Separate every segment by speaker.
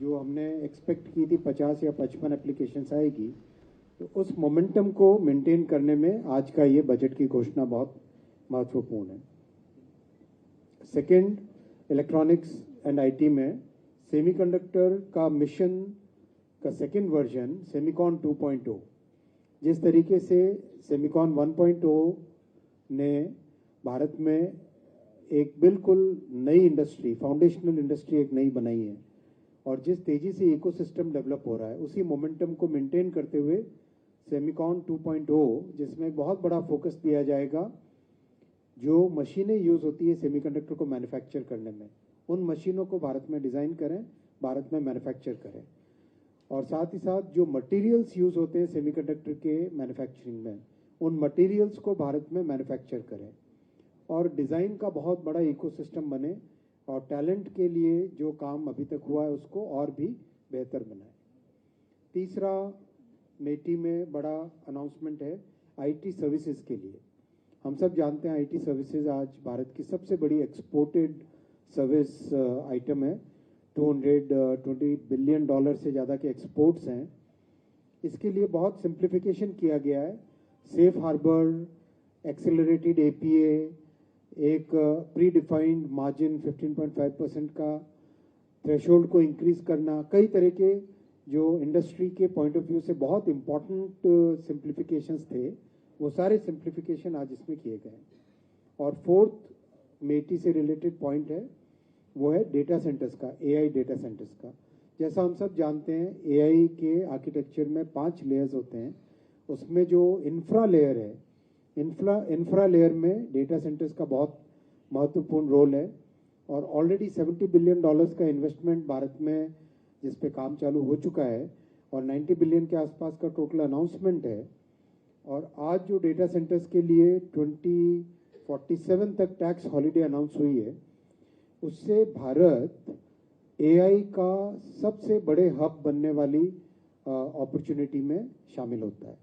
Speaker 1: जो हमने एक्सपेक्ट की थी 50 या 55 एप्लीकेशंस आएगी, तो उस मोमेंटम को मेंटेन करने में आज का ये बजट की घोषणा बहुत महत्वपूर्ण है। सेकंड, इलेक्ट्रॉनिक्स एंड आईटी में सेमीकंडक्टर का मिशन का सेकंड वर्जन सेमिकॉन 2.0, जिस तरीके से सेमिकॉन 1.0 ने भारत में एक बिल्कुल नई इंडस्ट्री, फाउंडेशनल इंडस्ट्री एक नई बनाई है, और जिस तेजी से इकोसिस्टम डेवलप हो रहा है, उसी मोमेंटम को मेंटेन करते हुए सेमिकॉन 2.0, जिसमें बहुत बड़ा फोकस दिया जाएगा जो मशीनें यूज़ होती है सेमीकंडक्टर को मैन्युफैक्चर करने में, उन मशीनों को भारत में डिज़ाइन करें, भारत में मैन्युफैक्चर करें, और साथ ही साथ जो मटेरियल्स यूज़ होते हैं सेमीकंडक्टर के मैन्युफैक्चरिंग में, उन मटेरियल्स को भारत में मैन्युफैक्चर करें, और डिज़ाइन का बहुत बड़ा इकोसिस्टम बने, और टैलेंट के लिए जो काम अभी तक हुआ है उसको और भी बेहतर बनाए। तीसरा, मेटी में बड़ा अनाउंसमेंट है आईटी सर्विसेज के लिए। हम सब जानते हैं आईटी सर्विसेज आज भारत की सबसे बड़ी एक्सपोर्टेड सर्विस आइटम है। 220 बिलियन डॉलर से ज़्यादा के एक्सपोर्ट्स हैं। इसके लिए बहुत सिंप्लीफिकेशन किया गया है। सेफ हार्बर, एक्सेलरेटेड एपीए, एक प्री डिफाइंड मार्जिन 15.5% का थ्रेशोल्ड को इंक्रीज करना, कई तरह के जो इंडस्ट्री के पॉइंट ऑफ व्यू से बहुत इंपॉर्टेंट सिंप्लीफिकेशंस थे, वो सारे सिंप्लीफिकेशन आज इसमें किए गए। और फोर्थ मेटी से रिलेटेड पॉइंट है, वो है डेटा सेंटर्स का, एआई डेटा सेंटर्स का। जैसा हम सब जानते हैं, एआई के आर्किटेक्चर में 5 लेयर्स होते हैं। उसमें जो इंफ्रा लेयर है, इंफ्रा लेयर में डेटा सेंटर्स का बहुत महत्वपूर्ण रोल है, और ऑलरेडी $70 बिलियन का इन्वेस्टमेंट भारत में जिस पे काम चालू हो चुका है, और 90 बिलियन के आसपास का टोटल अनाउंसमेंट है। और आज जो डेटा सेंटर्स के लिए 2047 तक टैक्स हॉलिडे अनाउंस हुई है, उससे भारत एआई का सबसे बड़े हब बनने वाली अपॉर्चुनिटी में शामिल होता है।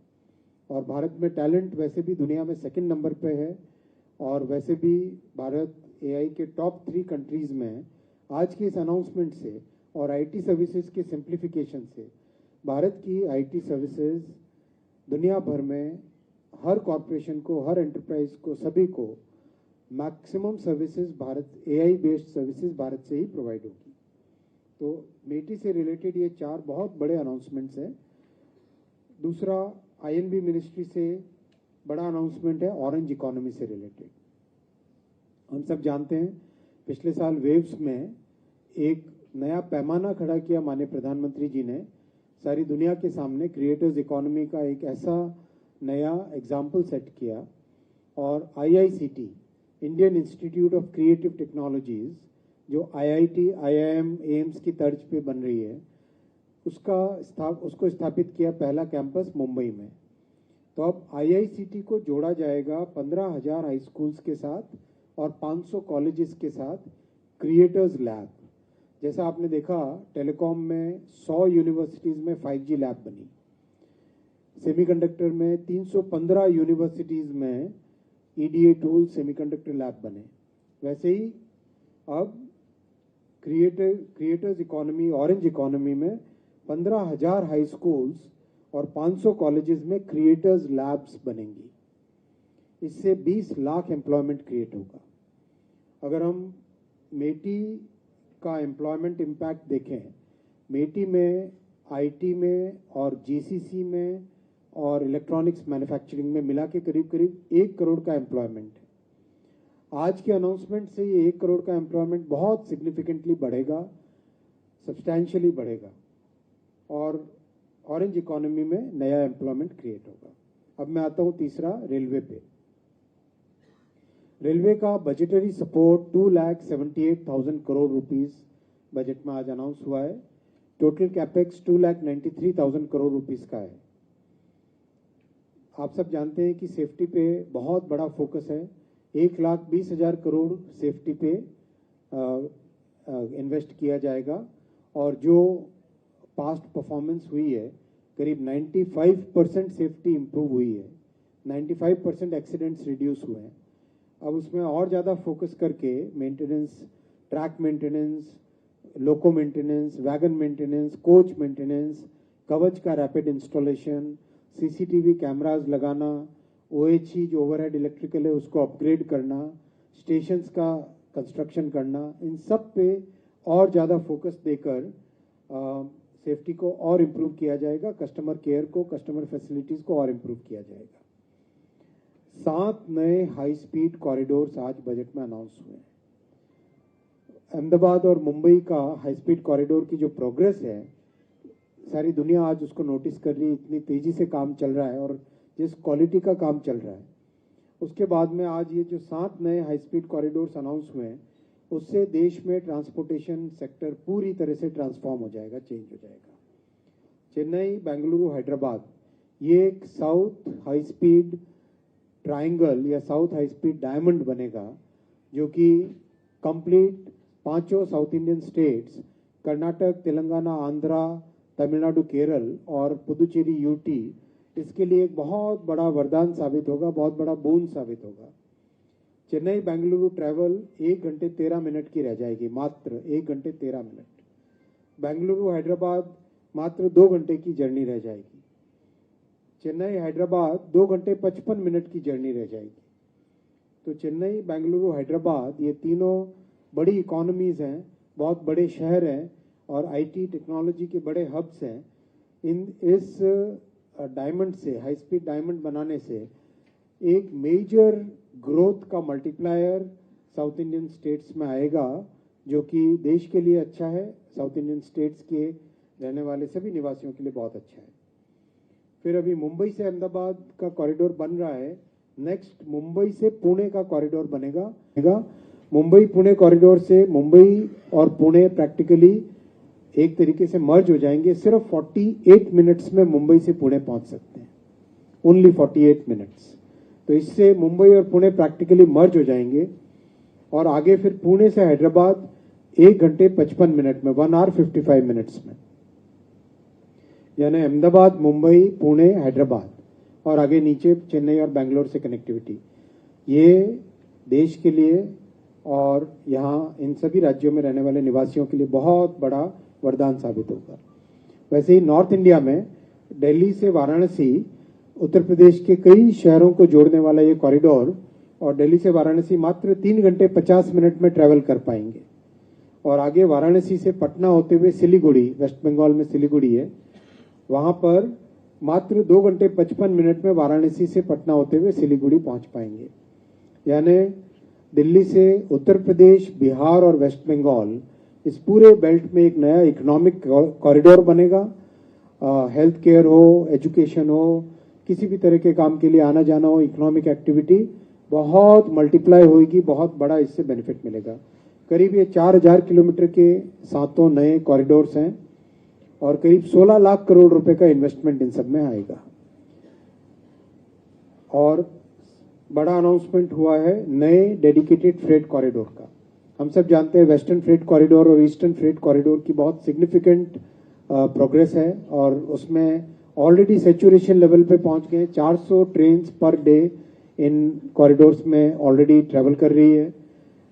Speaker 1: और भारत में टैलेंट वैसे भी दुनिया में सेकंड नंबर पे है, और वैसे भी भारत एआई के टॉप 3 कंट्रीज में है। आज के इस अनाउंसमेंट से और आईटी सर्विसेज के सिंप्लीफिकेशन से भारत की आईटी सर्विसेज दुनिया भर में हर कॉरपोरेशन को, हर एंटरप्राइज को, सभी को maximum services Bharat, AI based services Bharat से ही प्रोवाइड होगी। तो मेटी से रिलेटेड ये 4 बहुत बड़े अनाउंसमेंट्स हैं। दूसरा, आईएनबी मिनिस्ट्री से बड़ा अनाउंसमेंट है ऑरेंज इकोनॉमी से रिलेटेड। हम सब जानते हैं पिछले साल वेव्स में एक नया पैमाना खड़ा किया माननीय प्रधानमंत्री जी ने सारी दुनिया के सामने। क्रिएटर्स इकोनॉमी का एक ऐसा नया एग्जाम्पल सेट किया, और IICT, Indian institute of creative technologies, जो आईआईटी, आईआईएम, एम्स की तर्ज पे बन रही है, उसको स्थापित किया पहला कैंपस मुंबई में। तो अब आईआईसीटी को जोड़ा जाएगा 15,000 हाई स्कूल्स के साथ और 500 कॉलेजेस के साथ क्रिएटर्स लैब। जैसा आपने देखा टेलीकॉम में 100 यूनिवर्सिटीज़ में 5G लैब बनी, सेमीकंडक्टर में 315 यूनिवर्सिटीज़ में ईडीए टूल सेमीकंडक्टर लैब बने। वैसे ही अब क्रिएटर्स इकोनॉमी, ऑरेंज इकोनॉमी में 15,000 हाई स्कूल्स और 500 कॉलेजेस में क्रिएटर्स लैब्स बनेंगी। इससे 20 लाख एम्प्लॉयमेंट क्रिएट होगा। अगर हम मेटी का एम्प्लॉयमेंट इम्पैक्ट देखें, मेटी में, आईटी में और जीसीसी में और इलेक्ट्रॉनिक्स मैन्युफैक्चरिंग में मिला के करीब करीब 1 करोड़ का एम्प्लॉयमेंट है। आज के अनाउंसमेंट से ये 1 करोड़ का एम्प्लॉयमेंट बहुत सिग्निफिकेंटली बढ़ेगा, सब्सटैंशियली बढ़ेगा, और ऑरेंज इकोनॉमी में नया एम्प्लॉयमेंट क्रिएट होगा। अब मैं आता हूँ तीसरा, रेलवे पे। रेलवे का budgetary support 2,78,000 crore rupees budget में आज अनाउंस हुआ है। टोटल कैपेक्स 2,93,000 करोड़ रुपीस का है। आप सब जानते हैं कि सेफ्टी पे बहुत बड़ा फोकस है। 1,20,000 करोड़ सेफ्टी पे इन्वेस्ट किया जाएगा, और जो पास्ट परफॉर्मेंस हुई है, करीब 95% सेफ्टी इंप्रूव हुई है, 95% एक्सीडेंट्स रिड्यूस हुए हैं। अब उसमें और ज़्यादा फोकस करके maintenance, track maintenance, loco maintenance, wagon maintenance, coach maintenance, Kavach का रैपिड इंस्टॉलेशन, सीसीटीवी कैमराज लगाना, ओएचई जो ओवरहेड इलेक्ट्रिकल है उसको अपग्रेड करना, स्टेशंस का कंस्ट्रक्शन करना, इन सब पे और ज़्यादा फोकस देकर सेफ्टी को और इम्प्रूव किया जाएगा, कस्टमर केयर को, कस्टमर फैसिलिटीज़ को और इम्प्रूव किया जाएगा। 7 नए हाई स्पीड कॉरिडोर्स आज बजट में अनाउंस हुए हैं। अहमदाबाद और मुंबई का हाई स्पीड कॉरिडोर की जो प्रोग्रेस है, सारी दुनिया आज उसको नोटिस कर रही है, इतनी तेजी से काम चल रहा है और जिस क्वालिटी का काम चल रहा है, उसके बाद में आज ये जो 7 नए हाई स्पीड कॉरिडोर्स अनाउंस हुए हैं, उससे देश में ट्रांसपोर्टेशन सेक्टर पूरी तरह से ट्रांसफॉर्म हो जाएगा, चेंज हो जाएगा। चेन्नई, बेंगलुरु, हैदराबाद, ये एक साउथ हाई स्पीड ट्रायंगल या साउथ हाई स्पीड डायमंड बनेगा, जो कि complete 5 south Indian states, Karnataka, Telangana, Andhra, Tamil Nadu, Kerala और पुदुचेरी यूटी, इसके लिए एक बहुत बड़ा वरदान साबित होगा, बहुत बड़ा बोन साबित होगा। चेन्नई बेंगलुरु ट्रैवल 1 घंटे 13 मिनट की रह जाएगी, मात्र 1 घंटे 13 मिनट। बेंगलुरु हैदराबाद मात्र 2 घंटे की जर्नी रह जाएगी। चेन्नई हैदराबाद 2 घंटे 55 मिनट की जर्नी रह जाएगी। तो चेन्नई, बेंगलुरु, हैदराबाद, ये तीनों बड़ी इकोनॉमीज हैं, बहुत बड़े शहर हैं और आईटी टेक्नोलॉजी के बड़े हब्स हैं। इस डायमंड से, हाई स्पीड डायमंड बनाने से एक मेजर ग्रोथ का मल्टीप्लायर साउथ इंडियन स्टेट्स में आएगा, जो कि देश के लिए अच्छा है, साउथ इंडियन स्टेट्स के रहने वाले सभी निवासियों के लिए बहुत अच्छा है। फिर अभी मुंबई से अहमदाबाद का कॉरिडोर बन रहा है, नेक्स्ट मुंबई से पुणे का कॉरिडोर बनेगा। मुंबई पुणे कॉरिडोर से मुंबई और पुणे प्रैक्टिकली एक तरीके से मर्ज हो जाएंगे। सिर्फ 48 मिनट्स में मुंबई से पुणे पहुंच सकते हैं, ओनली 48 मिनट्स। तो इससे मुंबई और पुणे प्रैक्टिकली मर्ज हो जाएंगे और आगे फिर पुणे से हैदराबाद 1 घंटे 55 मिनट में, 1 आवर 55 मिनट्स में, यानी अहमदाबाद, मुंबई, पुणे, हैदराबाद और आगे नीचे चेन्नई और बेंगलोर से कनेक्टिविटी। ये देश के लिए और यहाँ इन सभी राज्यों में रहने वाले निवासियों के लिए बहुत बड़ा वरदान साबित होगा। वैसे ही नॉर्थ इंडिया में दिल्ली से वाराणसी, उत्तर प्रदेश के कई शहरों को जोड़ने वाला ये कॉरिडोर, और दिल्ली से वाराणसी मात्र 3 घंटे 50 मिनट में ट्रैवल कर पाएंगे। और आगे वाराणसी से पटना होते हुए सिलीगुड़ी, वेस्ट बंगाल में सिलीगुड़ी है, वहां पर मात्र 2 घंटे 55 मिनट में वाराणसी से पटना होते हुए सिलीगुड़ी पहुंच पाएंगे। यानी दिल्ली से उत्तर प्रदेश, बिहार और वेस्ट बंगाल, इस पूरे बेल्ट में एक नया इकोनॉमिक कॉरिडोर बनेगा। हेल्थ केयर हो, एजुकेशन हो, किसी भी तरह के काम के लिए आना जाना हो, इकोनॉमिक एक्टिविटी बहुत मल्टीप्लाई होगी, बहुत बड़ा इससे बेनिफिट मिलेगा। करीब ये 4000 किलोमीटर के 7 नए कॉरिडोर्स हैं और करीब 16 लाख करोड़ रुपए का इन्वेस्टमेंट इन सब में आएगा। और बड़ा अनाउंसमेंट हुआ है नए डेडिकेटेड फ्रेट कॉरिडोर का। हम सब जानते हैं वेस्टर्न फ्रेट कॉरिडोर और ईस्टर्न फ्रेट कॉरिडोर की बहुत सिग्निफिकेंट प्रोग्रेस है और उसमें ऑलरेडी सेचुरेशन लेवल पे पहुंच गए। 400 train per day in corridors में ऑलरेडी ट्रेवल कर रही है।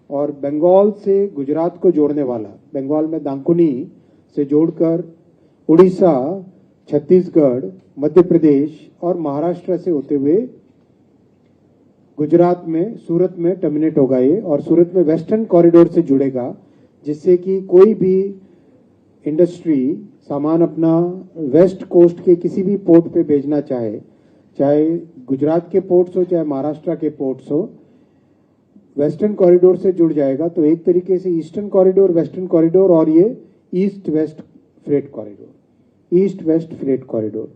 Speaker 1: और बंगाल से गुजरात को जोड़ने वाला, बंगाल में दांकुनी से जोड़कर उड़ीसा, छत्तीसगढ़, मध्य प्रदेश और महाराष्ट्र से होते हुए गुजरात में सूरत में टर्मिनेट होगा ये, और सूरत में वेस्टर्न कॉरिडोर से जुड़ेगा, जिससे कि कोई भी इंडस्ट्री सामान अपना वेस्ट कोस्ट के किसी भी पोर्ट पे भेजना चाहे, चाहे गुजरात के पोर्ट्स हो चाहे महाराष्ट्र के पोर्ट्स हो, वेस्टर्न कॉरिडोर से जुड़ जाएगा। तो एक तरीके से ईस्टर्न कॉरिडोर, वेस्टर्न कॉरिडोर और ये east west freight corridor, east west freight corridor,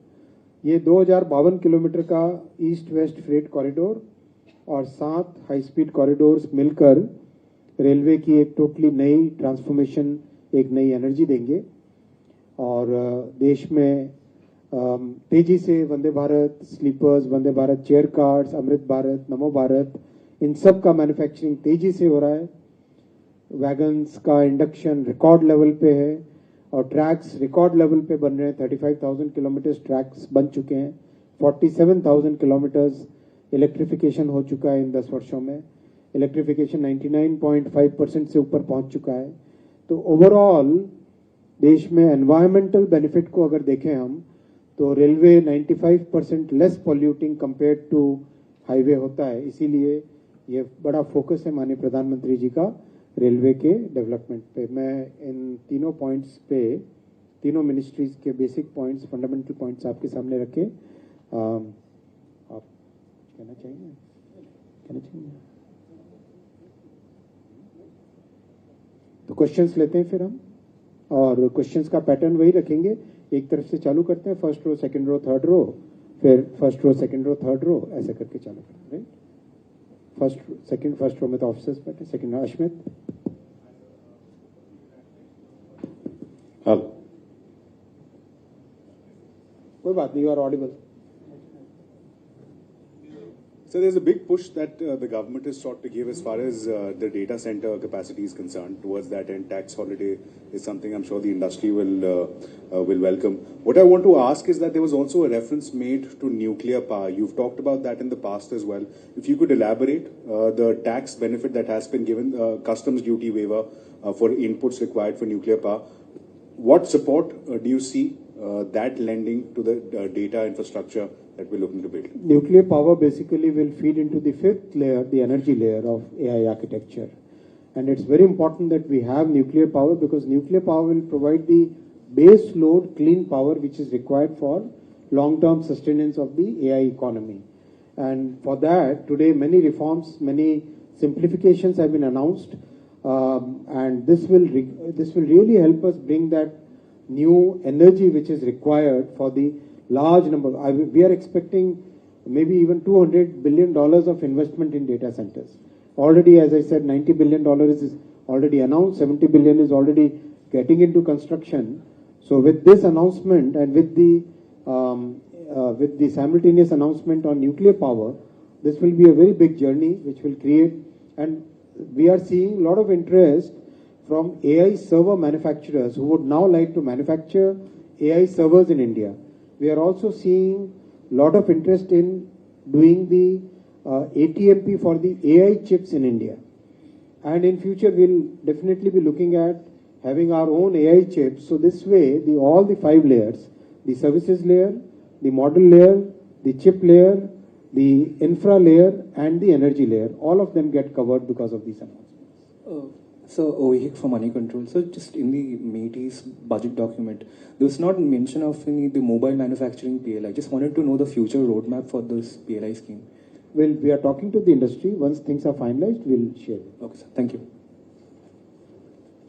Speaker 1: ये 2052 किलोमीटर का ईस्ट वेस्ट फ्रेट कॉरिडोर और 7 हाई स्पीड कॉरिडोर्स मिलकर रेलवे की एक टोटली नई ट्रांसफॉर्मेशन, एक नई एनर्जी देंगे। और देश में तेजी से Vande Bharat slippers, Vande Bharat chair cards, Amrit Bharat, नमो भारत, इन सब का मैन्युफैक्चरिंग तेजी से हो रहा है। वैगन्स का इंडक्शन रिकॉर्ड लेवल पे है और ट्रैक्स रिकॉर्ड लेवल पे बन रहे हैं। 35,000 किलोमीटर ट्रैक्स बन चुके हैं, 47,000 किलोमीटर्स इलेक्ट्रिफिकेशन हो चुका है इन 10 वर्षों में। इलेक्ट्रिफिकेशन 99.5% से ऊपर पहुंच चुका है। तो ओवरऑल देश में एनवायरमेंटल बेनिफिट को अगर देखें हम तो railway 95% less polluting compared to highway होता है, इसीलिए ये बड़ा फोकस है माननीय प्रधानमंत्री जी का रेलवे के डेवलपमेंट पे। मैं इन तीनों पॉइंट्स पे, तीनों मिनिस्ट्रीज के बेसिक पॉइंट्स, फंडामेंटल पॉइंट्स आपके सामने रखे। आप कहना चाहेंगे? तो क्वेश्चंस लेते हैं फिर हम, और क्वेश्चंस का पैटर्न वही रखेंगे, एक तरफ से चालू करते हैं, first row, second row, third row, फिर first row, second row, third row, ऐसे करके चालू करते हैं। फर्स्ट रो में तो ऑफिसर्स बैठे, सेकंड रो अश्मित। कोई बात नहीं, you are audible.
Speaker 2: So there's a big push that the government has sought to give as far as the data center capacity is concerned. Towards that end, tax holiday is something I'm sure the industry will welcome. What I want to ask is that there was also a reference made to nuclear power. You've talked about that in the past as well. If you could elaborate the tax benefit that has been given, customs duty waiver for inputs required for nuclear power. What support do you see that lending to the data infrastructure that we're looking to build?
Speaker 1: Nuclear power basically will feed into the fifth layer, the energy layer of AI architecture. And it's very important that we have nuclear power, because nuclear power will provide the base load clean power which is required for long-term sustenance of the AI economy. And for that, today many reforms, many simplifications have been announced, and this will really help us bring that new energy which is required for the large number. We are expecting maybe even $200 billion of investment in data centers. Already, as I said, $90 billion is already announced, 70 billion is already getting into construction. So with this announcement and with the simultaneous announcement on nuclear power, this will be a very big journey which will create, and we are seeing a lot of interest from AI server manufacturers who would now like to manufacture AI servers in India. We are also seeing a lot of interest in doing the ATMP for the AI chips in India. And in future, we'll definitely be looking at having our own AI chips. So this way, all the 5 layers, the services layer, the model layer, the chip layer, the infra layer, and the energy layer, all of them get covered because of these announcements.
Speaker 3: So, Ovik from Money Control. So, just in the METI's budget document, there was not mention of the mobile manufacturing PLI. Just wanted to know the future roadmap for this PLI scheme.
Speaker 1: Well, we are talking to the industry. Once things are finalized, we'll share it.
Speaker 3: Okay, sir. Thank you.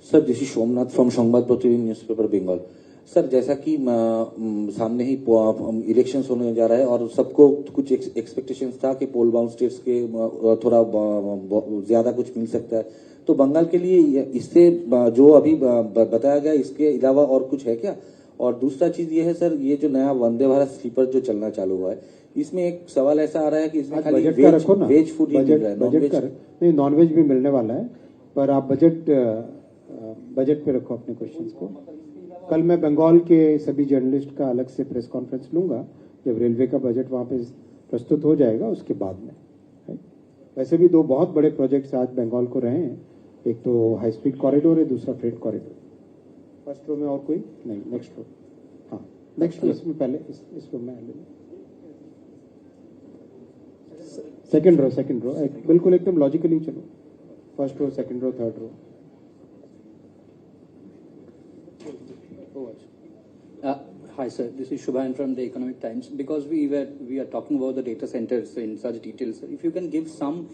Speaker 4: Sir, this is Somnath from Sangbad Pratidin newspaper Bengal. Sir, जैसा कि सामने ही elections होने जा रहा है और सबको कुछ एक्सपेक्टेशंस था कि पोल बाउंड स्टेट्स के थोड़ा ज्यादा कुछ मिल सकता है, तो बंगाल के लिए इससे जो अभी बताया गया इसके अलावा और कुछ है क्या? और दूसरा चीज ये है सर, ये जो नया वंदे भारत स्लीपर जो चलना चालू हुआ है, इसमें एक सवाल ऐसा आ रहा है कि इसमें खाली वेज फूड ही मिल रहा है,
Speaker 1: नहीं नॉन वेज भी मिलने वाला है, पर आप बजट पे रखो अपने क्वेश्चंस को। कल मैं बंगाल के सभी जर्नलिस्ट का अलग से प्रेस कॉन्फ्रेंस लूंगा जब रेलवे का बजट वहां पे प्रस्तुत हो जाएगा, उसके बाद में। वैसे भी 2 बहुत बड़े प्रोजेक्ट्स आज बंगाल को रहे हैं, एक तो हाई स्पीड कॉरिडोर है, दूसरा फ्रेट कॉरिडोर। फर्स्ट रो में और कोई नहीं, नेक्स्ट रो, हाँ नेक्स्ट रो, इसमें पहले इस रो में सेकंड रो बिल्कुल एकदम लॉजिकली चलो, first row, second row, third row.
Speaker 5: Hi sir, this is Shubhan from the Economic Times. Because we are talking about the data centers in such details, if you can give some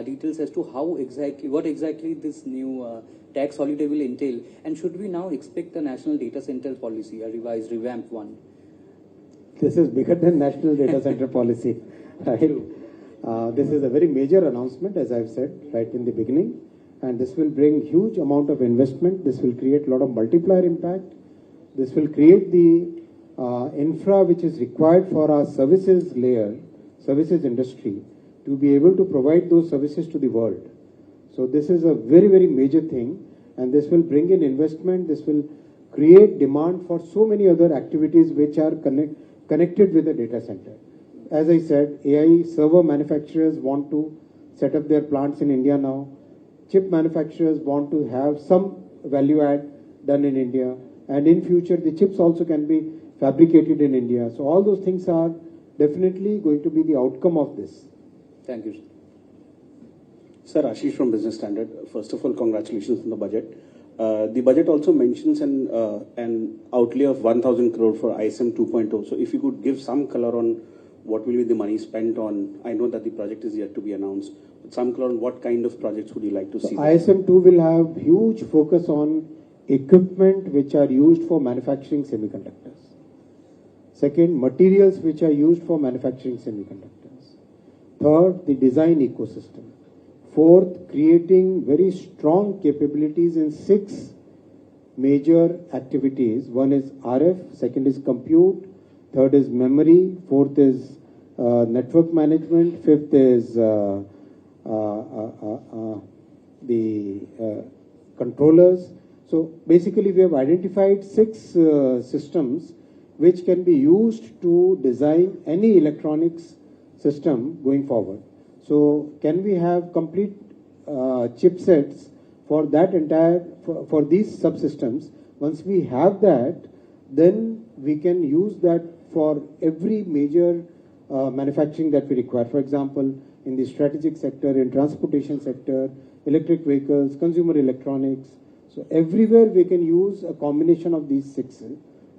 Speaker 5: details as to what exactly this new tax holiday will entail, and should we now expect a national data center policy, a revised, revamped one?
Speaker 1: This is bigger than national data center policy, right? This is a very major announcement, as I've said right in the beginning, and this will bring huge amount of investment. This will create a lot of multiplier impact. This will create the infra which is required for our services layer, services industry, to be able to provide those services to the world. So this is a very, very major thing, and this will bring in investment. This will create demand for so many other activities which are connected with the data center. As I said, AI server manufacturers want to set up their plants in India now. Chip manufacturers want to have some value add done in India, and in future the chips also can be fabricated in India. So all those things are definitely going to be the outcome of this.
Speaker 5: Thank you, sir.
Speaker 6: Sir, Ashish from Business Standard. First of all, congratulations on the budget. The budget also mentions an outlay of 1,000 crore for ISM 2.0. So if you could give some color on what will be the money spent on, I know that the project is yet to be announced, but some color on what kind of projects would you like to see?
Speaker 1: ISM 2 will have huge focus on equipment which are used for manufacturing semiconductors. Second, materials which are used for manufacturing semiconductors. Third, the design ecosystem. Fourth, creating very strong capabilities in 6 major activities. One is RF, second is compute, third is memory, fourth is network management, fifth is the controllers. So basically we have identified 6 systems which can be used to design any electronics system going forward. So can we have complete chipsets for that entire, for these subsystems? Once we have that, then we can use that for every major manufacturing that we require. For example, in the strategic sector, in transportation sector, electric vehicles, consumer electronics. So everywhere we can use a combination of these 6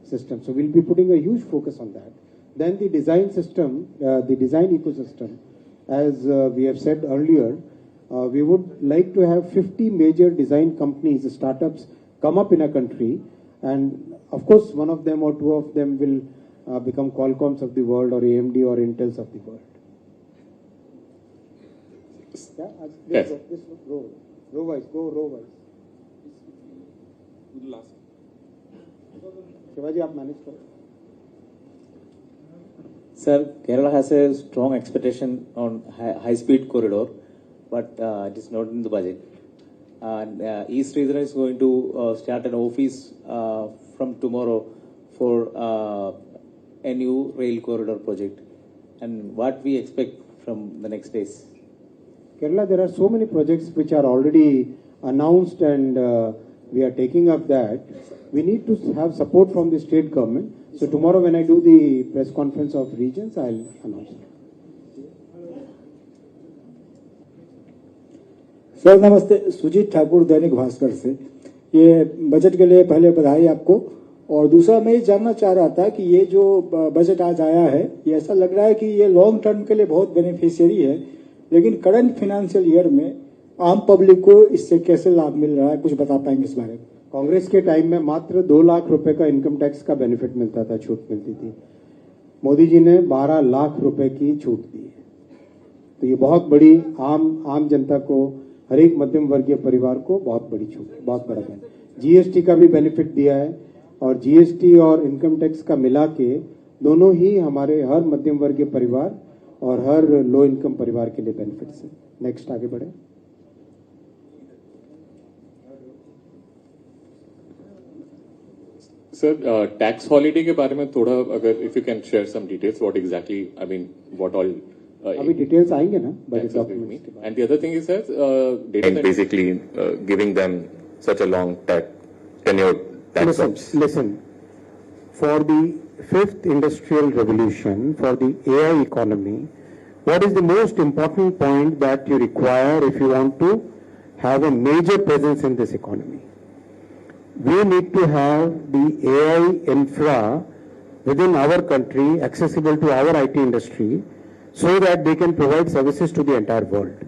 Speaker 1: systems. So we'll be putting a huge focus on that. Then the design system, the design ecosystem, as we have said earlier, we would like to have 50 major design companies, startups come up in a country, and of course one of them or 2 of them will become Qualcomms of the world or AMD or Intels of the world. Yeah,
Speaker 7: Yes.
Speaker 1: This row wise, go row wise. Shivaji, aap manage karo.
Speaker 8: Sir, Kerala has a strong expectation on high-speed corridor, but it is not in the budget. And East Region is going to start an office from tomorrow for a new rail corridor project. And what we expect from the next days?
Speaker 1: Kerala, there are so many projects which are already announced, and we are taking up that. We need to have support from the state government. So tomorrow when I do the press conference of regions, I'll announce it.
Speaker 9: Sir नमस्ते, सुजीत ठाकुर दैनिक भास्कर से। ये budget के लिए पहले बधाई आपको, और दूसरा मैं ये जानना चाह रहा था कि ये जो बजट आज आया है, ये ऐसा लग रहा है कि ये लॉन्ग टर्म के लिए बहुत बेनिफिशियरी है, लेकिन करंट फाइनेंशियल ईयर में आम पब्लिक को इससे कैसे लाभ मिल रहा है, कुछ बता पाएंगे इस बारे में?
Speaker 1: कांग्रेस के टाइम में मात्र 2 लाख रुपए का इनकम टैक्स का बेनिफिट मिलता था, छूट मिलती थी। मोदी जी ने 12 लाख रुपए की छूट दी है। तो ये बहुत बड़ी आम जनता को, हर एक मध्यम वर्गीय परिवार को बहुत बड़ी छूट, बहुत बड़ा बेनिफिट। जीएसटी का भी बेनिफिट दिया है, और जीएसटी और इनकम टैक्स का मिला के दोनों ही हमारे हर मध्यम वर्गीय परिवार और हर लो इनकम परिवार के लिए बेनिफिट्स है। नेक्स्ट आगे बढ़े।
Speaker 7: सर, टैक्स हॉलिडे के बारे में थोड़ा, अगर if you can share some details, what exactly, I mean what all
Speaker 1: अभी डिटेल्स आएंगे ना budget document.
Speaker 7: And the other thing is sir, basically giving them such a long tenure tax jobs.
Speaker 1: Listen, for the 5th industrial revolution, for the AI economy, what is the most important point that you require if you want to have a major presence in this economy? We need to have the AI infra within our country accessible to our IT industry so that they can provide services to the entire world.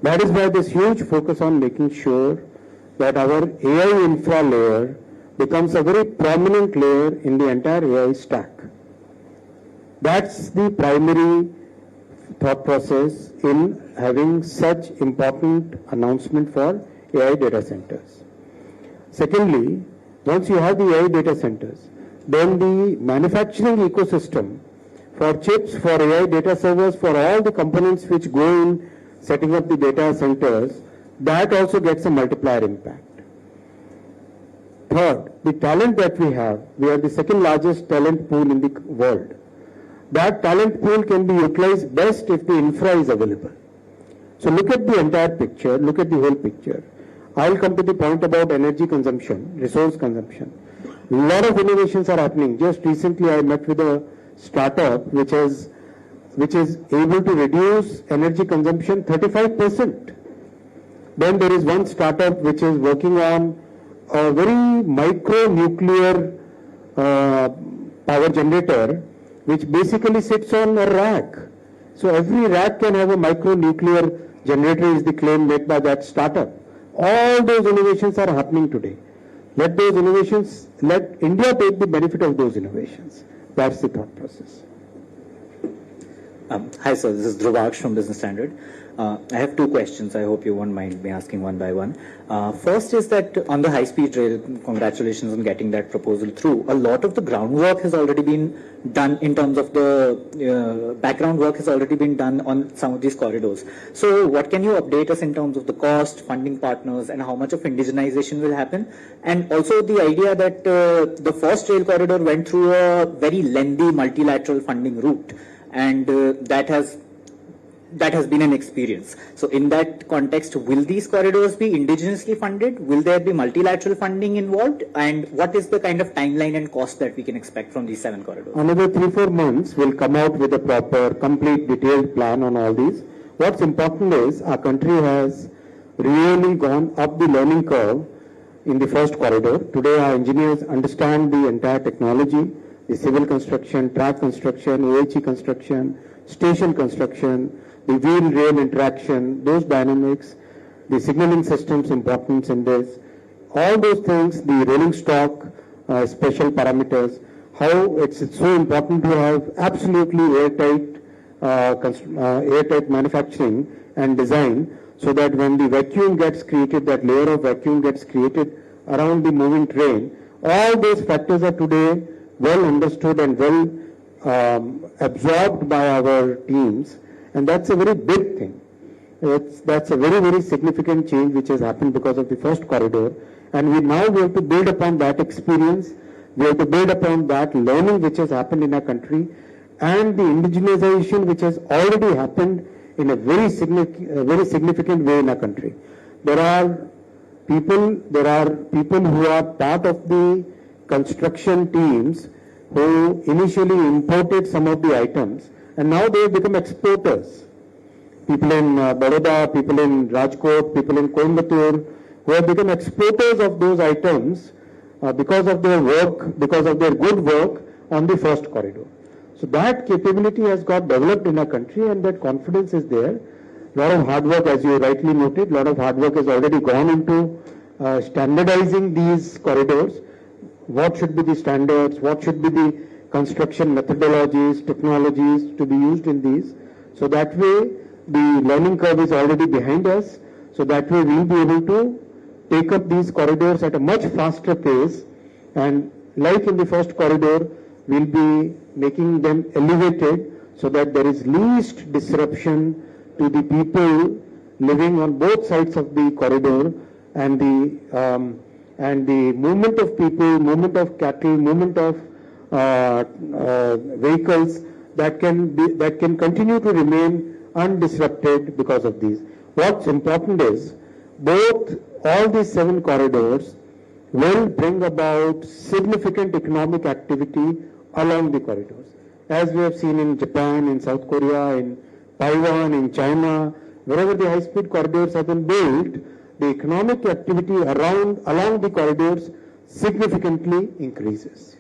Speaker 1: That is why this huge focus on making sure that our AI infra layer becomes a very prominent layer in the entire AI stack. That's the primary thought process in having such important announcement for AI data centers. Secondly, once you have the AI data centers, then the manufacturing ecosystem for chips, for AI data servers, for all the components which go in setting up the data centers, that also gets a multiplier impact. Third, the talent that we have, we are the second largest talent pool in the world. That talent pool can be utilized best if the infra is available. So look at the entire picture, look at the whole picture. I'll come to the point about energy consumption, resource consumption. A lot of innovations are happening. Just recently I met with a startup which is able to reduce energy consumption 35%. Then there is one startup which is working on a very micro nuclear power generator, which basically sits on a rack. So every rack can have a micro nuclear generator, is the claim made by that startup. All those innovations are happening today. Let those innovations, let India take the benefit of those innovations. That's the thought process.
Speaker 10: Hi sir, this is Dhruvarsh from Business Standard. I have two questions. I hope you won't mind me asking one by one. First is that on the high-speed rail, congratulations on getting that proposal through. A lot of the groundwork has already been done in terms of the background work has already been done on some of these corridors. So what can you update us in terms of the cost, funding partners, and how much of indigenization will happen? And also the idea that the first rail corridor went through a very lengthy multilateral funding route, and that has been an experience. So in that context, will these corridors be indigenously funded? Will there be multilateral funding involved? And what is the kind of timeline and cost that we can expect from these 7 corridors?
Speaker 1: Another 3-4 months we'll come out with a proper, complete, detailed plan on all these. What's important is our country has really gone up the learning curve in the first corridor. Today our engineers understand the entire technology, the civil construction, track construction, OHE construction, station construction, the wheel-rail interaction, those dynamics, the signaling system's importance in this, all those things, the rolling stock, special parameters, how it's so important to have absolutely airtight manufacturing and design, so that when the vacuum gets created, that layer of vacuum gets created around the moving train, all those factors are today well understood and well absorbed by our teams. And that's a very big thing. That's a very, very significant change which has happened because of the first corridor. And we have to build upon that experience. We have to build upon that learning which has happened in our country, and the indigenization which has already happened in a very significant way in our country. There are people who are part of the construction teams who initially imported some of the items, and now they have become exporters. People in Baroda, people in Rajkot, people in Coimbatore, who have become exporters of those items because of their work, because of their good work on the first corridor. So that capability has got developed in our country, and that confidence is there. A lot of hard work, as you rightly noted, a lot of hard work has already gone into standardizing these corridors. What should be the standards? What should be the construction methodologies, technologies to be used in these? So that way the learning curve is already behind us. So that way we'll be able to take up these corridors at a much faster pace. And like in the first corridor, we'll be making them elevated so that there is least disruption to the people living on both sides of the corridor, and the movement of people, movement of cattle, movement of vehicles that can continue to remain undisrupted because of these. What's important is all these 7 corridors will bring about significant economic activity along the corridors. As we have seen in Japan, in South Korea, in Taiwan, in China, wherever the high-speed corridors have been built, the economic activity along the corridors significantly increases.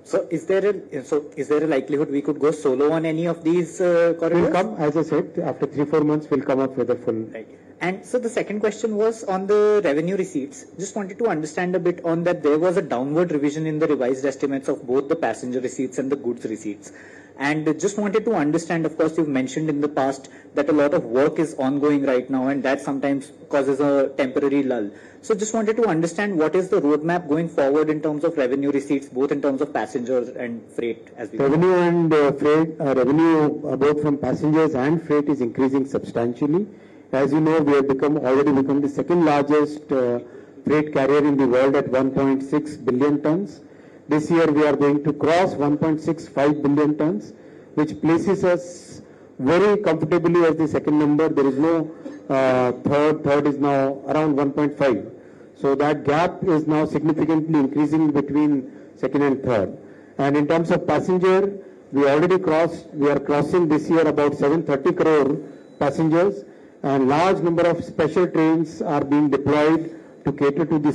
Speaker 10: So is there a likelihood we could go solo on any of these corridors?
Speaker 1: We'll come, as I said, after 3-4 months we'll come up with a full.
Speaker 10: Right. And so the second question was on the revenue receipts. Just wanted to understand a bit on that. There was a downward revision in the revised estimates of both the passenger receipts and the goods receipts. And just wanted to understand, of course, you've mentioned in the past that a lot of work is ongoing right now, and that sometimes causes a temporary lull. So just wanted to understand what is the roadmap going forward in terms of revenue receipts, both in terms of passengers and freight as we
Speaker 1: Revenue and freight, revenue both from passengers and freight is increasing substantially. As you know, we have already become the second largest freight carrier in the world at 1.6 billion tons. This year we are going to cross 1.65 billion tons, which places us very comfortably as the second number. There is no third is now around 1.5. So that gap is now significantly increasing between second and third. And in terms of passenger, we are crossing this year about 730 crore passengers, and large number of special trains are being deployed to cater to the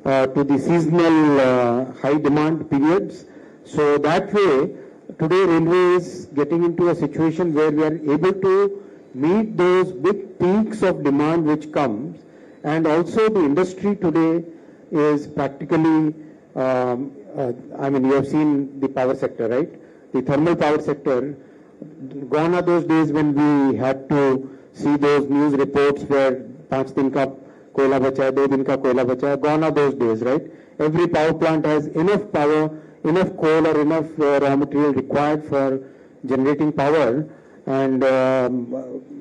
Speaker 1: to the seasonal high demand periods. So that way, today railway is getting into a situation where we are able to meet those big peaks of demand which comes, and also the industry today is practically, I mean, you have seen the power sector, right? The thermal power sector, gone are those days when we had to see those news reports where 5 दिन का कोयला बचा है, 2 दिन का कोयला बचा है. Gone are those days, right? Every power plant has enough power, enough coal or enough raw material required for generating power, and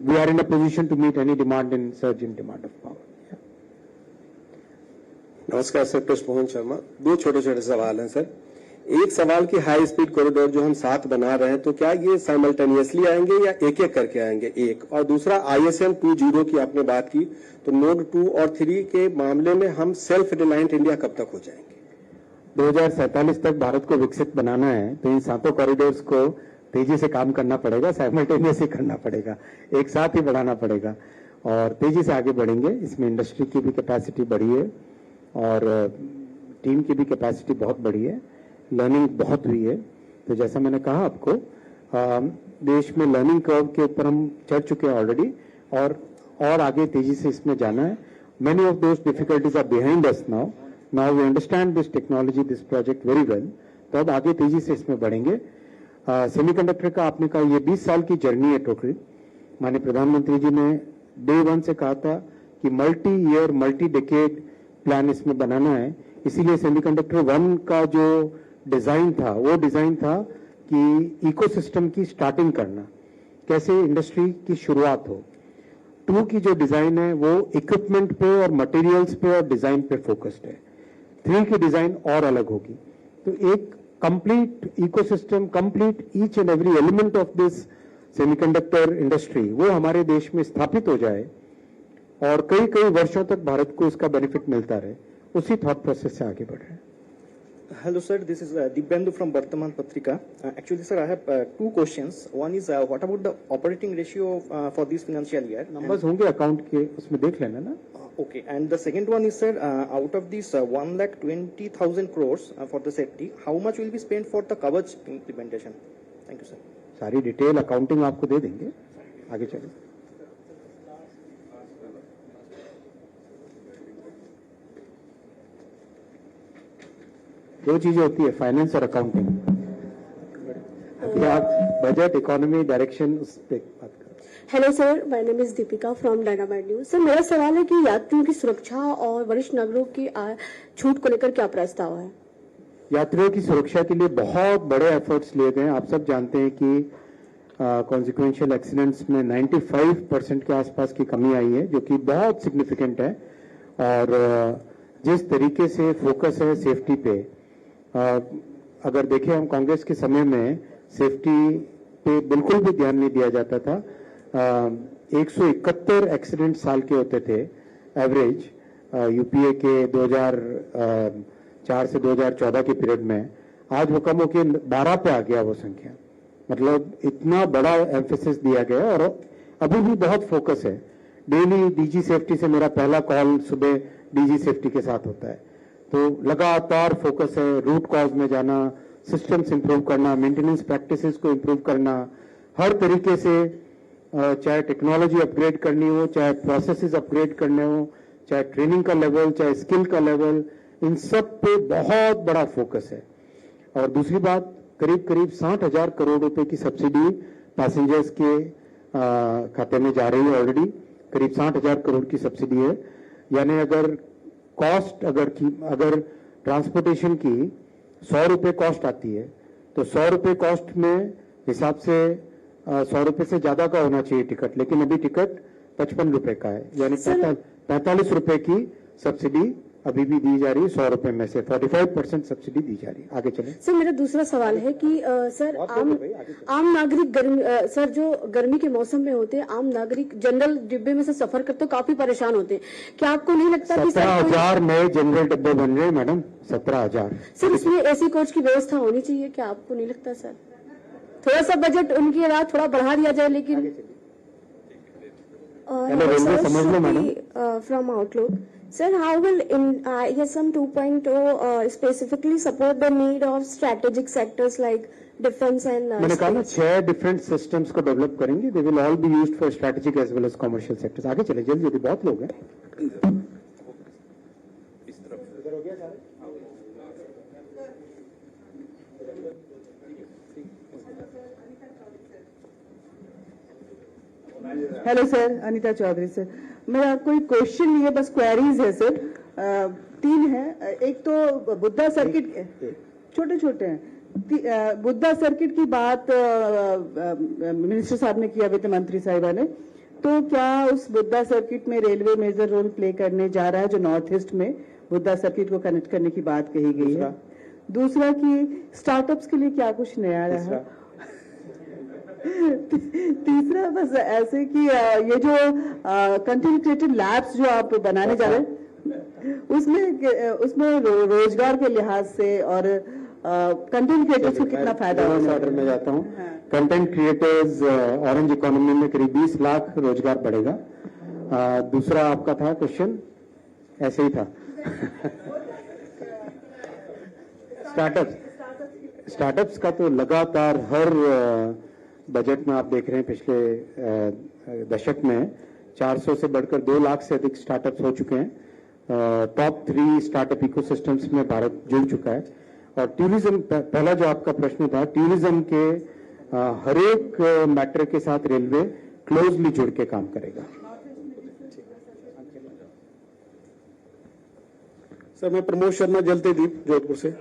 Speaker 1: we are in a position to meet any demand in surge in demand of power.
Speaker 11: नमस्कार sir, Krishna Mohan Sharma. 2 छोटे-छोटे सवाल हैं sir. एक सवाल की high speed corridor जो हम 7 बना रहे हैं, तो क्या ये साइमल्टेनियसली आएंगे या एक-एक करके आएंगे? एक. और दूसरा, ISM 2.0 की आपने बात की, तो नोड 2 और 3 के मामले में हम सेल्फ रिलायंट इंडिया कब तक हो जाएंगे?
Speaker 1: 2047 तक भारत को विकसित बनाना है, तो इन 7 कॉरिडोर्स को तेजी से काम करना पड़ेगा, साइमल्टेनियसली करना पड़ेगा, एक साथ ही बढ़ाना पड़ेगा और तेजी से आगे बढ़ेंगे. इसमें इंडस्ट्री की भी कैपेसिटी बढ़ी है और टीम की भी कैपेसिटी बहुत बढ़ी है, लर्निंग बहुत हुई है. तो जैसा मैंने कहा आपको, देश में लर्निंग कर्व के ऊपर हम चढ़ चुके हैं ऑलरेडी, और आगे तेजी से इसमें जाना है. Many of those difficulties are behind us now. Now we understand this technology, this project very well. तो अब आगे तेजी से इसमें बढ़ेंगे. सेमीकंडक्टर का आपने कहा ये 20 साल की जर्नी है टोटली. माननीय प्रधानमंत्री जी ने डे 1 से कहा था कि multi year multi decade plan इसमें बनाना है. इसीलिए सेमीकंडक्टर 1 का जो डिजाइन था, वो डिजाइन था कि इकोसिस्टम की स्टार्टिंग करना, कैसे इंडस्ट्री की शुरुआत हो. 2 की जो डिजाइन है वो इक्विपमेंट पे और मटेरियल्स पे और डिजाइन पे फोकस्ड है. 3 की डिजाइन और अलग होगी. तो एक complete ecosystem, complete each and every element of this semiconductor industry वो हमारे देश में स्थापित हो जाए और कई कई वर्षों तक भारत को इसका बेनिफिट मिलता रहे. उसी थॉट प्रोसेस से आगे बढ़ रहे हैं.
Speaker 12: Hello sir, this is Dibyendu from Vartaman Patrika. Actually sir, I have 2 questions. One is what about the operating ratio for this financial year?
Speaker 1: Numbers होंगे अकाउंट के, उसमें देख लेना ना.
Speaker 12: Okay, and the second one is sir, out of this 1,20,000 crores for the safety, how much will be spent for the Kavach implementation? Thank you sir.
Speaker 1: सारी detail accounting आपको दे देंगे. आगे चलो. दो चीजें होती है, फाइनेंस और अकाउंटिंग. आप बजट, इकोनॉमी, डायरेक्शन, उस पे बात करें.
Speaker 13: Hello sir, my name is Deepika from dynamite news. Sir, मेरा सवाल है कि यात्रियों की सुरक्षा और वरिष्ठ नागरिकों की छूट को लेकर क्या प्रस्ताव है?
Speaker 1: यात्रियों की सुरक्षा के लिए बहुत बड़े एफर्ट्स लिए गए. आप सब जानते हैं कि कॉन्सिक्वेंशियल एक्सीडेंट्स में 95% के आसपास की कमी आई है, जो कि बहुत सिग्निफिकेंट है. और जिस तरीके से फोकस है सेफ्टी पे, अगर देखें हम कांग्रेस के समय में सेफ्टी पे बिल्कुल भी ध्यान नहीं दिया जाता था. 171 एक्सीडेंट साल के होते थे एवरेज, यूपीए के 2004 से 2014 के पीरियड में. आज वो कम होकर 12 पे आ गया वो संख्या. मतलब इतना बड़ा एम्फेसिस दिया गया और अभी भी बहुत फोकस है. डेली डीजी सेफ्टी से मेरा पहला कॉल सुबह डीजी सेफ्टी के साथ होता है. तो लगातार फोकस है रूट कॉज में जाना, सिस्टम्स इंप्रूव करना, मेंटेनेंस प्रैक्टिसेस को इंप्रूव करना, हर तरीके से, चाहे टेक्नोलॉजी अपग्रेड करनी हो, चाहे प्रोसेसेस अपग्रेड करने हो, चाहे ट्रेनिंग का लेवल, चाहे स्किल का लेवल, इन सब पे बहुत बड़ा फोकस है. और दूसरी बात, करीब करीब 60,000 करोड़ रुपए की सब्सिडी पैसेंजर्स के खाते में जा रही है ऑलरेडी. करीब 60,000 करोड़ की सब्सिडी है. यानी अगर कॉस्ट, अगर ट्रांसपोर्टेशन की 100 रुपए कॉस्ट आती है, तो 100 रुपए कॉस्ट में हिसाब से 100 रुपए से ज्यादा का होना चाहिए टिकट, लेकिन अभी टिकट 55 रुपए का है. यानी 45 रुपए की सब्सिडी अभी भी दी जा रही है 100 रुपए में से 45% सब्सिडी दी जा रही है। आगे चले
Speaker 13: सर मेरा दूसरा सवाल है कि सर आम नागरिक सर जो गर्मी के मौसम में होते हैं आम नागरिक जनरल डिब्बे में से सफर करते काफी परेशान होते हैं, क्या आपको नहीं लगता कि
Speaker 1: 17,000 नए जनरल डिब्बे बन रहे हैं मैडम, 17,000।
Speaker 13: सर इसमें एसी कोच की व्यवस्था होनी चाहिए, क्या आपको नहीं लगता सर? थोड़ा सा बजट उनके रात थोड़ा बढ़ा दिया जाए, लेकिन
Speaker 1: समझ लो madam.
Speaker 13: From outlook Sir, how will ISM 2.0 specifically support the need of strategic sectors like defense and
Speaker 1: मैंने कहा ना 6 डिफरेंट सिस्टम्स को डेवलप करेंगे, they will all be used for strategic as well as commercial sectors. आगे चले जल्दी जल्दी, बहुत लोग हैं।
Speaker 14: Hello sir, Anita Chaudhary sir. मेरा कोई क्वेश्चन नहीं है, बस क्वेरीज है सर। 3 है। एक तो बुद्धा सर्किट, छोटे छोटे हैं। बुद्धा सर्किट की बात मिनिस्टर साहब ने किया, वित्त मंत्री साहिबा ने, तो क्या उस बुद्धा सर्किट में रेलवे मेजर रोल प्ले करने जा रहा है, जो नॉर्थ ईस्ट में बुद्धा सर्किट को कनेक्ट करने की बात कही गई है? दूसरा कि स्टार्टअप्स के लिए क्या कुछ नया रहा? तीसरा बस ऐसे कि ये जो कंटेंट क्रिएटिव लैब्स जो आप बनाने जा रहे हैं, उसमें रोजगार के लिहाज से और कंटेंट क्रिएटर्स को कितना फायदा होगा?
Speaker 1: ऑर्डर में जाता हूँ। कंटेंट क्रिएटर्स ऑरेंज इकोनॉमी में करीब 20 लाख रोजगार बढ़ेगा। दूसरा आपका था क्वेश्चन, ऐसे ही था। स्टार्टअप्स का तो लगातार हर बजट में आप देख रहे हैं, पिछले दशक में 400 से बढ़कर 2 लाख से अधिक स्टार्टअप्स हो चुके हैं। टॉप 3 स्टार्टअप इकोसिस्टम्स में भारत जुड़ चुका है। और टूरिज्म, पहला जो आपका प्रश्न था, टूरिज्म के हर एक मैटर के साथ रेलवे क्लोजली जुड़ के काम करेगा।
Speaker 6: सर, मैं प्रमोद शर्मा, जलते दीप, जोधपुर से।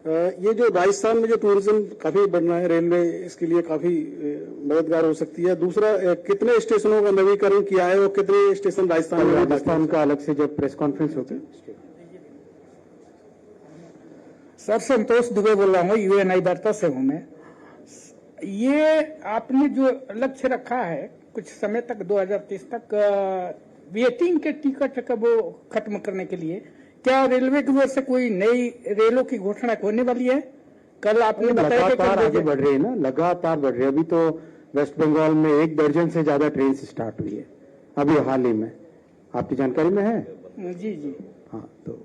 Speaker 6: ये जो राजस्थान में जो टूरिज्म काफी बढ़ रहा है, रेलवे इसके लिए काफी मददगार हो सकती है। दूसरा, कितने स्टेशनों का नवीकरण किया है और कितने स्टेशन राजस्थान
Speaker 1: का अलग से जब प्रेस कॉन्फ्रेंस होती है।
Speaker 15: सर, संतोष दुबे बोल रहा हूँ, यूएनआई वार्ता से हूँ मैं। ये आपने जो लक्ष्य रखा है कुछ समय तक 2030 तक वेटिंग के टिकट का वो खत्म करने के लिए, क्या रेलवे की ओर से कोई नई रेलों की घोषणा होने वाली है? कल आपने बताया
Speaker 1: लगातार आगे बढ़ रही है ना, लगातार बढ़ रही है। अभी तो वेस्ट बंगाल में 1 दर्जन से ज्यादा ट्रेन स्टार्ट हुई है अभी हाल ही में, आपकी जानकारी में है?
Speaker 15: जी जी
Speaker 1: हाँ। तो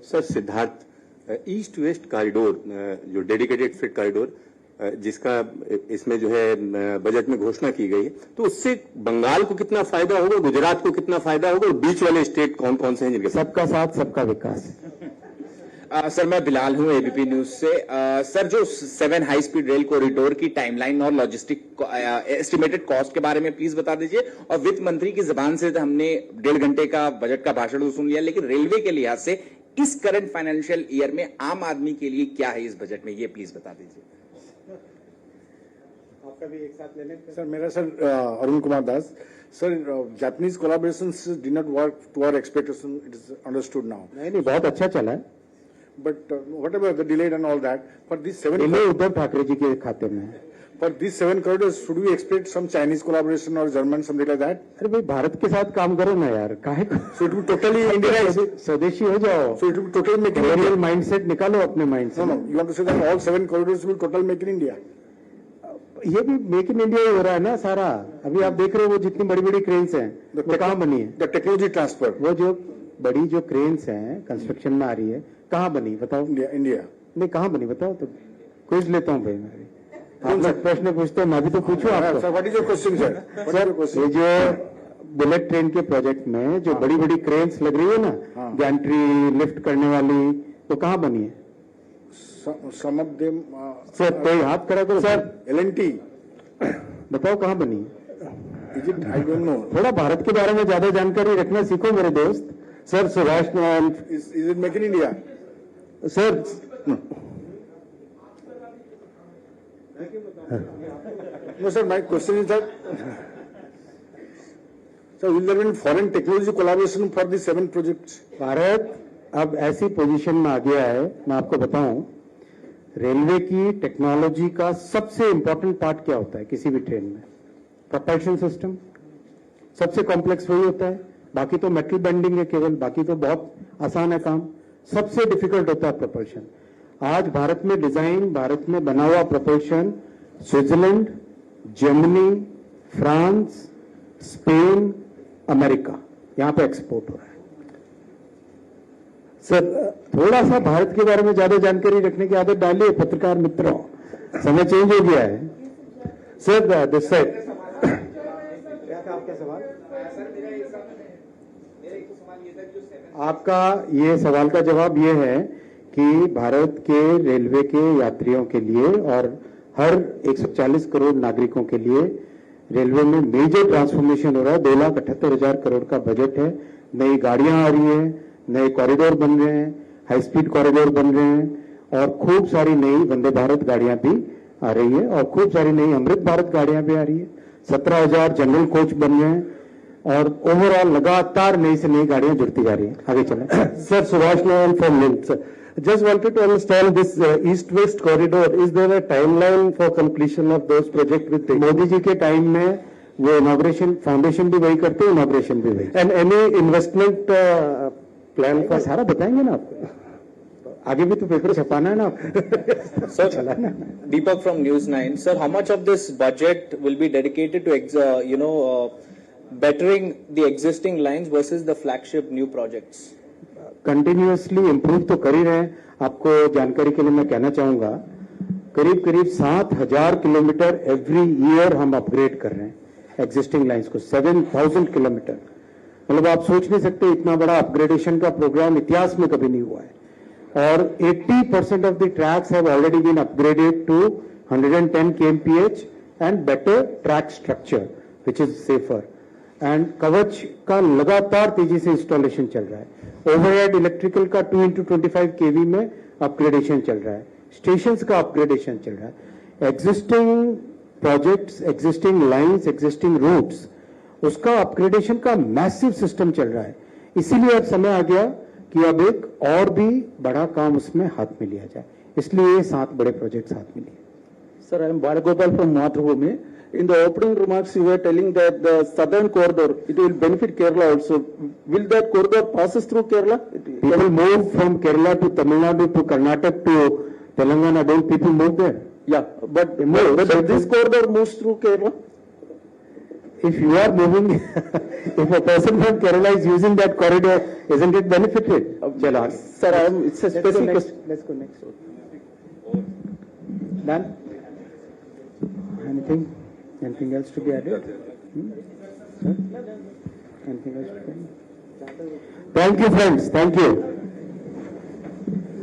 Speaker 16: sir, Siddharth, east west corridor जो डेडिकेटेड फ्रेट कॉरिडोर जिसका इसमें जो है बजट में घोषणा की गई है, तो उससे बंगाल को कितना फायदा होगा, गुजरात को कितना फायदा होगा, और बीच वाले स्टेट कौन कौन से हैं जिनके?
Speaker 1: सबका साथ सबका विकास।
Speaker 17: सर, मैं बिलाल हूं, एबीपी न्यूज से। सर, जो 7 हाई स्पीड रेल कॉरिडोर की टाइमलाइन और लॉजिस्टिक एस्टिमेटेड कॉस्ट के बारे में प्लीज बता दीजिए। और वित्त मंत्री की जबान से हमने 1.5 घंटे का बजट का भाषण सुन लिया, लेकिन रेलवे के लिहाज से इस करंट फाइनेंशियल ईयर में आम आदमी के लिए क्या है इस बजट में, ये प्लीज बता दीजिए।
Speaker 6: आपका भी एक साथ लेने। सर, मेरा Arun Kumar Das. Sir, Japanese collaborations did not work to our expectation, it is understood now.
Speaker 1: नहीं, बहुत अच्छा चला है।
Speaker 6: But whatever the delayed and all that, for this 7
Speaker 1: Uddhav Thackeray ji के खाते में है।
Speaker 6: For these 7 corridors, should we expect some Chinese collaboration or German, something like that?
Speaker 1: अरे भाई, भारत के साथ काम करो ना यार, काहे को?
Speaker 6: So it will totally Indianized.
Speaker 1: स्वदेशी हो जाओ।
Speaker 6: So it will totally make in India.
Speaker 1: Mindset निकालो अपने माइंड से।
Speaker 6: No, you want to say that all 7 corridors will total make in India?
Speaker 1: ये भी मेक इन इंडिया ही हो रहा है ना सारा। अभी आप देख रहे हो वो जितनी बड़ी बड़ी क्रेन्स हैं, वो कहाँ बनी है?
Speaker 6: The technology transfer.
Speaker 1: वो जो बड़ी जो क्रेन्स हैं कंस्ट्रक्शन में आ रही है, कहाँ बनी बताओ?
Speaker 6: इंडिया।
Speaker 1: नहीं, कहाँ बनी बताओ? तो क्विज लेता हूँ भाई मैं। आप लोग प्रश्न पूछते हैं, मैं भी तो पूछूं आपको।
Speaker 6: Sir, what is your question sir?
Speaker 1: Sir, ये जो बुलेट ट्रेन के प्रोजेक्ट में जो बड़ी बड़ी क्रेन्स लग रही है ना, गैंट्री लिफ्ट करने वाली, तो कहाँ बनी है?
Speaker 6: सम ऑफ देम।
Speaker 1: सर, कोई हाथ खड़ा करो। सर,
Speaker 6: LNT
Speaker 1: बताओ कहाँ बनी?
Speaker 6: Is it? I don't know.
Speaker 1: थोड़ा भारत के बारे में ज्यादा जानकारी रखना सीखो मेरे दोस्त। Sir, Subhash
Speaker 6: is it make in India?
Speaker 1: Sir,
Speaker 6: no sir, my question is that
Speaker 11: So will there be foreign technology collaboration for the 7 projects?
Speaker 1: Bharat अब ऐसी पोजीशन में आ गया है, मैं आपको बताऊं, रेलवे की टेक्नोलॉजी का सबसे इंपॉर्टेंट पार्ट क्या होता है किसी भी ट्रेन में? Propulsion system. सबसे कॉम्प्लेक्स वही होता है, बाकी तो मेटल बेंडिंग है केवल, बाकी तो बहुत आसान है काम। सबसे डिफिकल्ट होता है प्रोपल्शन। आज भारत में डिजाइन, भारत में बना हुआ propulsion Switzerland, Germany, France, Spain, America, यहां पे एक्सपोर्ट हो रहा है। सर थोड़ा सा भारत के बारे में ज्यादा जानकारी रखने की आदत डालिए पत्रकार मित्रों, समय चेंज हो गया है। सर दिस साइड क्या था आपका सवाल? आपका ये सवाल का जवाब ये है कि भारत के रेलवे के यात्रियों के लिए और हर 140 करोड़ नागरिकों के लिए रेलवे में मेजर ट्रांसफॉर्मेशन हो रहा है। 2,78,000 करोड़ का बजट है। नई गाड़ियां आ रही हैं, नए कॉरिडोर बन रहे हैं, हाई स्पीड कॉरिडोर बन रहे हैं और खूब सारी नई वंदे भारत गाड़ियां भी आ रही है और खूब सारी नई अमृत भारत गाड़ियां भी आ रही है। 17,000 जनरल कोच बन रहे हैं और ओवरऑल लगातार नई से नई गाड़ियां जुड़ती जा रही हैं। आगे चलें।
Speaker 11: Sir, Subhash Nayan from Mint. Just wanted to understand this east-west corridor. Is there a timeline for completion of those projects with the
Speaker 1: Modi ji के टाइम में वो इनॉग्रेशन, फाउंडेशन भी वही करते हैं, इनॉग्रेशन भी वही।
Speaker 11: and any investment plan
Speaker 1: का सारा बताएंगे ना आपको, आगे भी तो पेपर छपाना है ना आपको।
Speaker 12: Sir, Deepak from News 9. Sir, how much of this budget will be dedicated to, bettering the existing lines versus the flagship new projects?
Speaker 1: Continuously improve तो कर ही रहे हैं। आपको जानकारी के लिए मैं कहना चाहूंगा, करीब करीब 7,000 किलोमीटर एवरी ईयर हम अपग्रेड कर रहे हैं एग्जिस्टिंग लाइंस को। 7,000 किलोमीटर, मतलब आप सोच नहीं सकते इतना बड़ा अपग्रेडेशन का प्रोग्राम इतिहास में कभी नहीं हुआ है। और 80% of the tracks have already been upgraded to 110 kmph and better track structure which is safer. And Kavach का लगातार तेजी से इंस्टॉलेशन चल रहा है। ओवरहेड इलेक्ट्रिकल का 2x25 kV में अपग्रेडेशन चल रहा है। स्टेशंस का अपग्रेडेशन चल रहा है। Existing projects, existing lines, existing routes, उसका अपग्रेडेशन का मैसिव सिस्टम चल रहा है। इसीलिए अब समय आ गया कि अब एक और भी बड़ा काम उसमें हाथ में लिया जाए, इसलिए ये 7 बड़े प्रोजेक्ट्स हाथ में लिए।
Speaker 6: Sir, I am Bharagopal from Mathrubhumi. In the opening remarks, you were telling that the southern corridor, it will benefit Kerala also. Will that corridor passes through Kerala?
Speaker 1: People move from Kerala to Tamil Nadu to Karnataka to Telangana. Don't people move there?
Speaker 6: Yeah, but this corridor moves through Kerala.
Speaker 1: If you are moving, if a person from Kerala is using that corridor, isn't it benefited? Chalo,
Speaker 6: sir, it's a specific question.
Speaker 1: Let's go next. Done? Anything else to be added? Anything else to be added? Thank you, friends. Thank you.